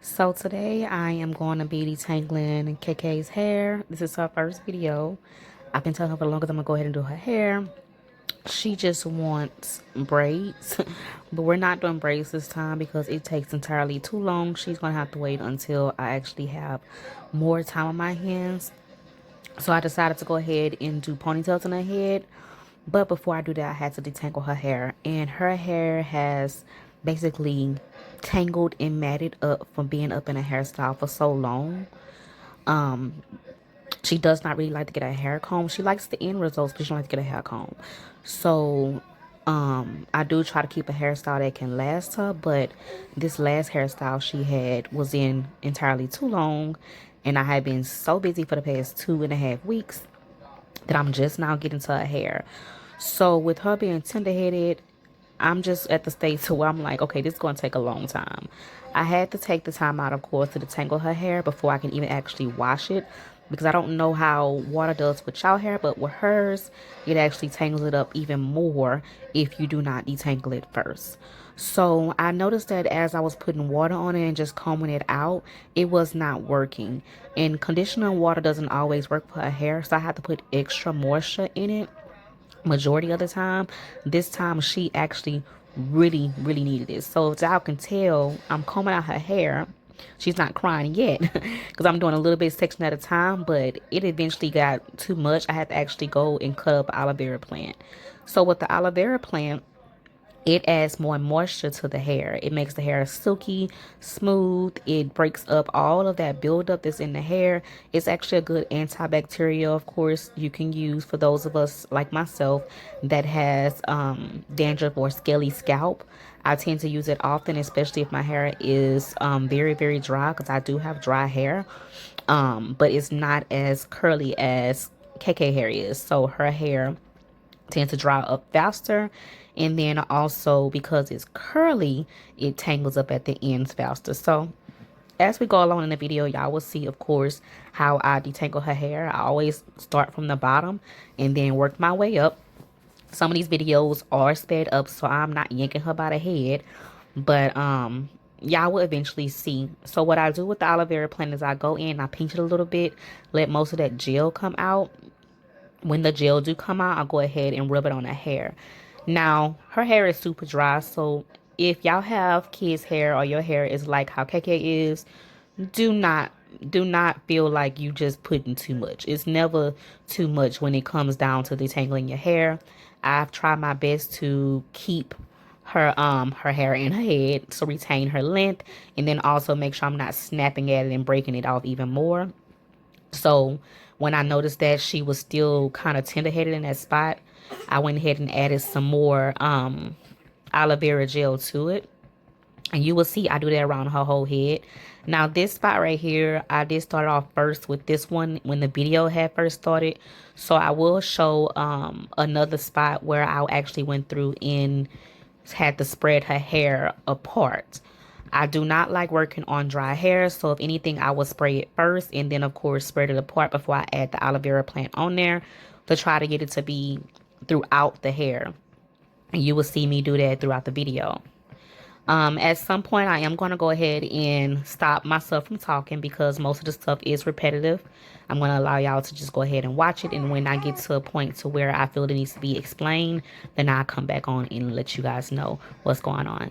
So today I am going to be detangling KK's hair. This is her first video. I've been telling her for the longest I'm going to go ahead and do her hair. She just wants braids, but we're not doing braids this time because it takes entirely too long. She's going to have to wait until I actually have more time on my hands. So I decided to go ahead and do ponytails in her head. But before I do that, I had to detangle her hair. And her hair has basically tangled and matted up from being up in a hairstyle for so long. She does not really like to get a hair comb. She likes the end results, but she don't like to get a hair comb. So I do try to keep a hairstyle that can last her, but this last hairstyle she had was in entirely too long, and I had been so busy for the past 2.5 weeks that I'm just now getting to her hair. So with her being tender-headed, I'm just at the stage to where I'm like, okay, this is going to take a long time. I had to take the time out, of course, to detangle her hair before I can even actually wash it, because I don't know how water does with your hair, but with hers, it actually tangles it up even more if you do not detangle it first. So I noticed that as I was putting water on it and just combing it out, it was not working. And conditioner and water doesn't always work for her hair, so I had to put extra moisture in it majority of the time. This time she actually really needed it. So as y'all can tell, I'm combing out her hair. She's not crying yet because I'm doing a little bit section at a time, but it eventually got too much. I had to actually go and cut up aloe vera plant. So with the aloe vera plant, it adds more moisture to the hair. It makes the hair silky, smooth. It breaks up all of that buildup that's in the hair. It's actually a good antibacterial, of course, you can use for those of us like myself that has dandruff or scaly scalp. I tend to use it often, especially if my hair is very dry, because I do have dry hair. But it's not as curly as KK hair is. So her hair tend to dry up faster, and then also because it's curly, it tangles up at the ends faster. So as we go along in the video, y'all will see, of course, how I detangle her hair. I always start from the bottom and then work my way up. Some of these videos are sped up, so I'm not yanking her by the head, but y'all will eventually see. So what I do with the aloe vera plant is I go in, I pinch it a little bit, let most of that gel come out. When the gel do come out, I'll go ahead and rub it on her hair. Now, her hair is super dry, so if y'all have kids' hair or your hair is like how KK is, do not feel like you just putting too much. It's never too much when it comes down to detangling your hair. I've tried my best to keep her hair in her head, so retain her length, and then also make sure I'm not snapping at it and breaking it off even more. So when I noticed that she was still kind of tender-headed in that spot, I went ahead and added some more aloe vera gel to it. And you will see I do that around her whole head. Now this spot right here, I did start off first with this one when the video had first started. So I will show another spot where I actually went through and had to spread her hair apart. I do not like working on dry hair, so if anything, I will spray it first and then, of course, spread it apart before I add the aloe vera plant on there to try to get it to be throughout the hair. And you will see me do that throughout the video. At some point, I am going to go ahead and stop myself from talking because most of the stuff is repetitive. I'm going to allow y'all to just go ahead and watch it. And when I get to a point to where I feel it needs to be explained, then I'll come back on and let you guys know what's going on.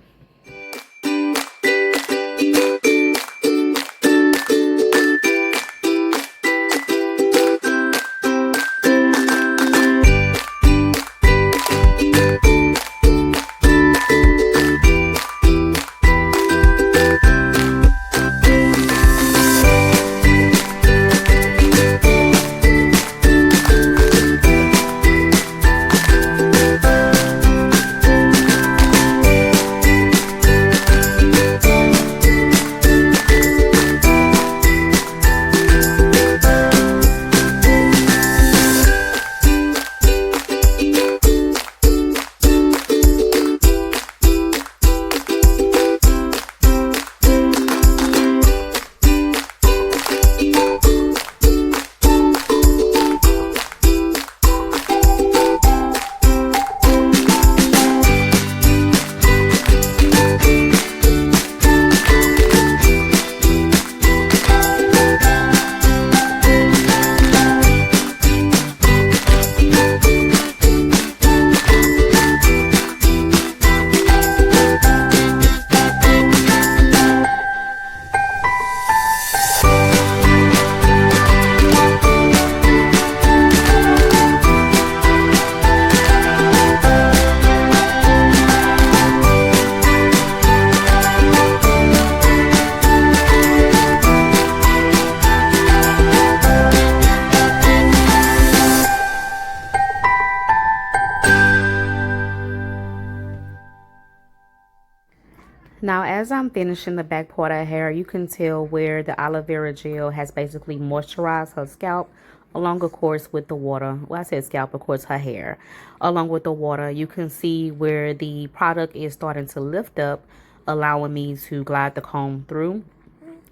as I'm finishing the back part of her hair, you can tell where the aloe vera gel has basically moisturized her scalp, along, of course, with the water. Well, I said scalp, of course, her hair. Along with the water, you can see where the product is starting to lift up, allowing me to glide the comb through.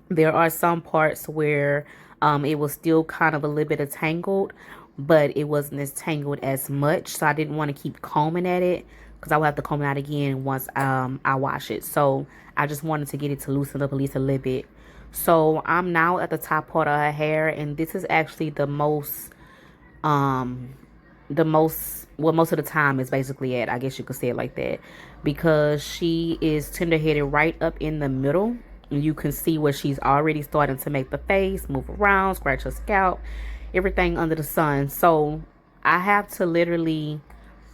There are some parts where it was still kind of a little bit of tangled, but it wasn't as tangled as much. So I didn't want to keep combing at it because I will have to comb it out again once I wash it. So I just wanted to get it to loosen up at least a little bit. So I'm now at the top part of her hair, and this is actually um well, most of the time is basically it, I guess you could say it like that, because she is tender-headed right up in the middle. You can see where she's already starting to make the face move around, scratch her scalp, everything under the sun. So I have to literally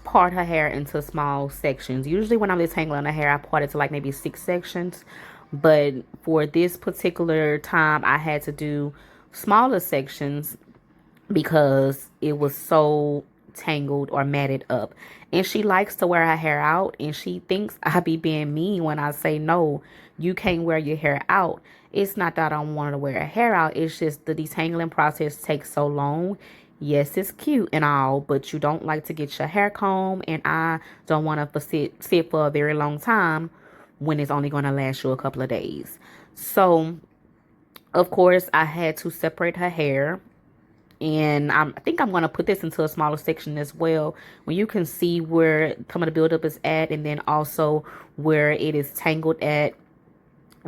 part her hair into small sections. Usually when I'm detangling her hair, I part it to like maybe 6 sections, but for this particular time I had to do smaller sections because it was so tangled or matted up. And she likes to wear her hair out, and she thinks I be being mean when I say no, you can't wear your hair out. It's not that I don't want her to wear her hair out, it's just the detangling process takes so long. Yes, it's cute and all, but you don't like to get your hair combed, and I don't want to sit for a very long time when it's only going to last you a couple of days. So of course I had to separate her hair, and I think I'm going to put this into a smaller section as well, when you can see where some of the buildup is at, and then also where it is tangled at.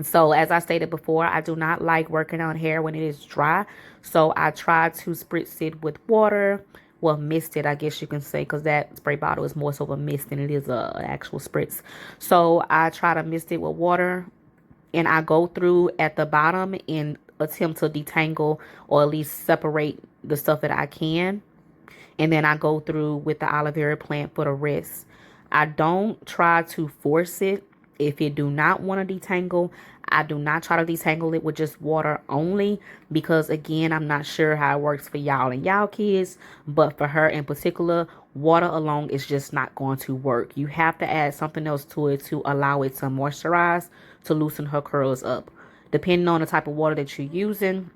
So as I stated before, I do not like working on hair when it is dry, so I try to spritz it with water. Well, mist it, I guess you can say, because that spray bottle is more so of a mist than it is a actual spritz. So I try to mist it with water, and I go through at the bottom and attempt to detangle or at least separate the stuff that I can. And then I go through with the aloe vera plant for the rest. I don't try to force it. If you do not want to detangle, I do not try to detangle it with just water only, because again, I'm not sure how it works for y'all and y'all kids, but for her in particular, water alone is just not going to work. You have to add something else to it to allow it to moisturize, to loosen her curls up. Depending on the type of water that you're using,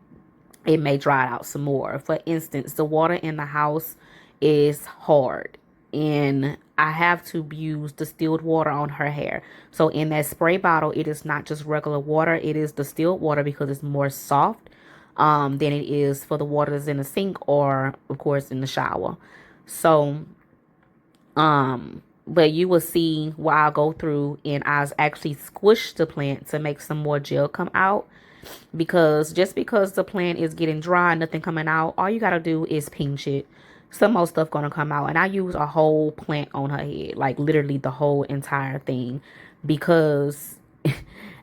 it may dry it out some more. For instance, the water in the house is hard, and I have to use distilled water on her hair. So in that spray bottle, it is not just regular water, it is distilled water, because it's more soft than it is for the water that's in the sink or of course in the shower. So but you will see where I'll go through and I actually squish the plant to make some more gel come out, because just because the plant is getting dry, nothing coming out, all you gotta do is pinch it, some more stuff gonna come out. And I use a whole plant on her head, like literally the whole entire thing, because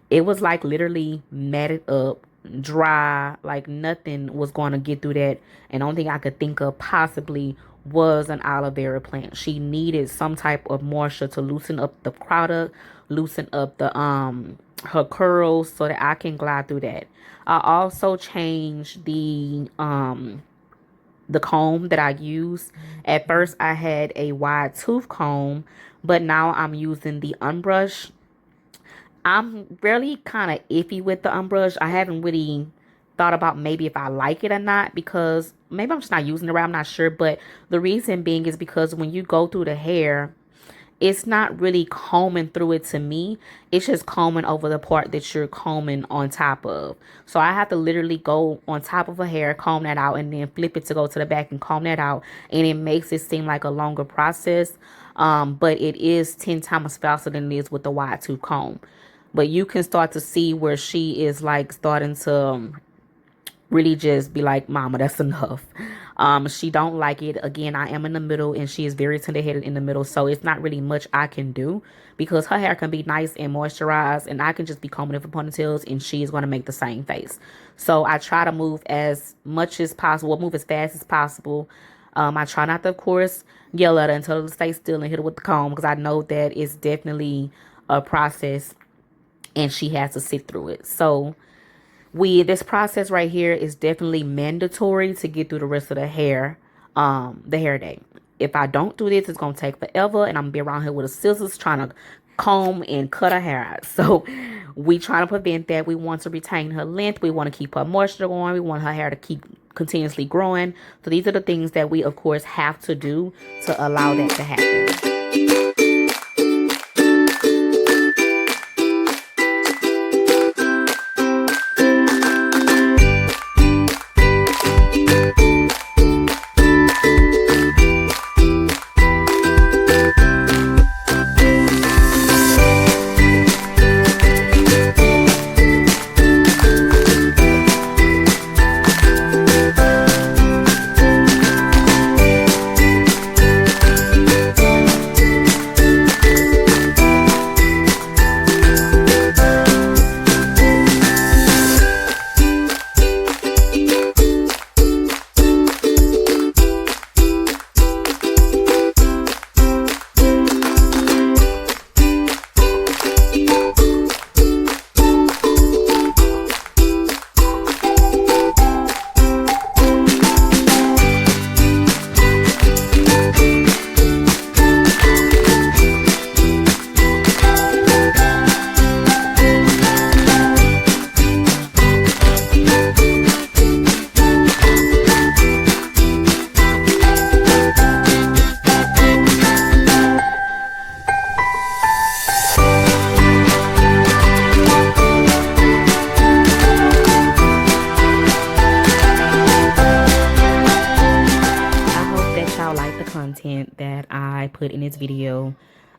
it was like literally matted up, dry, like nothing was going to get through that. And the only thing I could think of possibly was an aloe vera plant. She needed some type of moisture to loosen up the product, loosen up the her curls, so that I can glide through that. I also changed the comb that I use. At first I had a wide tooth comb, but now I'm using the unbrush. I'm really kind of iffy with the unbrush. I haven't really thought about maybe if I like it or not, because maybe I'm just not using it right. I'm not sure. But the reason being is because when you go through the hair, it's not really combing through it to me. It's just combing over the part that you're combing on top of. So I have to literally go on top of a hair, comb that out, and then flip it to go to the back and comb that out. And it makes it seem like a longer process. But it is 10 times faster than it is with the wide tooth comb. But you can start to see where she is like starting to really just be like, mama, that's enough. She don't like it. Again, I am in the middle, and she is very tender-headed in the middle, so it's not really much I can do, because her hair can be nice and moisturized, and I can just be combing it for ponytails, and she is going to make the same face. So I try to move as much as possible, move as fast as possible. I try not to, of course, yell at her until her stay still and hit her with the comb, because I know that it's definitely a process and she has to sit through it. So this process right here is definitely mandatory to get through the rest of the hair day. If I don't do this, it's gonna take forever, and I'm gonna be around here with a scissors trying to comb and cut her hair out. So we try to prevent that. We want to retain her length. We want to keep her moisture going. We want her hair to keep continuously growing. So these are the things that we, of course, have to do to allow that to happen. Content that I put in this video.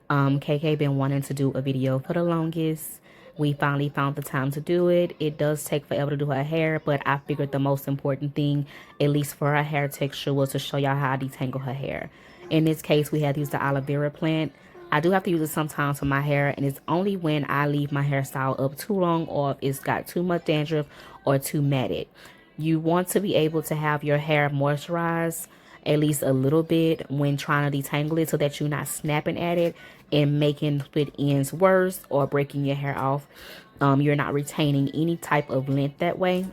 KK been wanting to do a video for the longest. We finally found the time to do it. It does take forever to do her hair, but I figured the most important thing, at least for her hair texture, was to show y'all how I detangle her hair. In this case, we had to use the aloe vera plant. I do have to use it sometimes for my hair, and it's only when I leave my hairstyle up too long or if it's got too much dandruff or too matted. You want to be able to have your hair moisturized at least a little bit when trying to detangle it so that you're not snapping at it and making split ends worse or breaking your hair off. You're not retaining any type of length that way.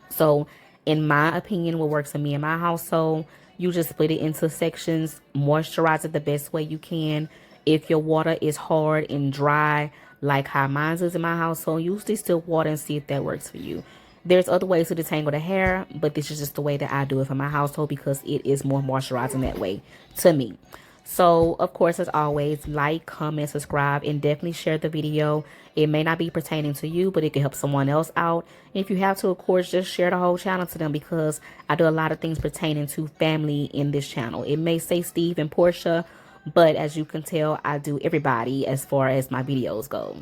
So in my opinion, what works for me in my household, you just split it into sections, moisturize it the best way you can. If your water is hard and dry, like how mine is in my household, use distilled water and see if that works for you. There's other ways to detangle the hair, but this is just the way that I do it for my household because it is more moisturizing that way to me. So, of course, as always, like, comment, subscribe, and definitely share the video. It may not be pertaining to you, but it can help someone else out. If you have to, of course, just share the whole channel to them because I do a lot of things pertaining to family in this channel. It may say Steve and Portia, but as you can tell, I do everybody as far as my videos go.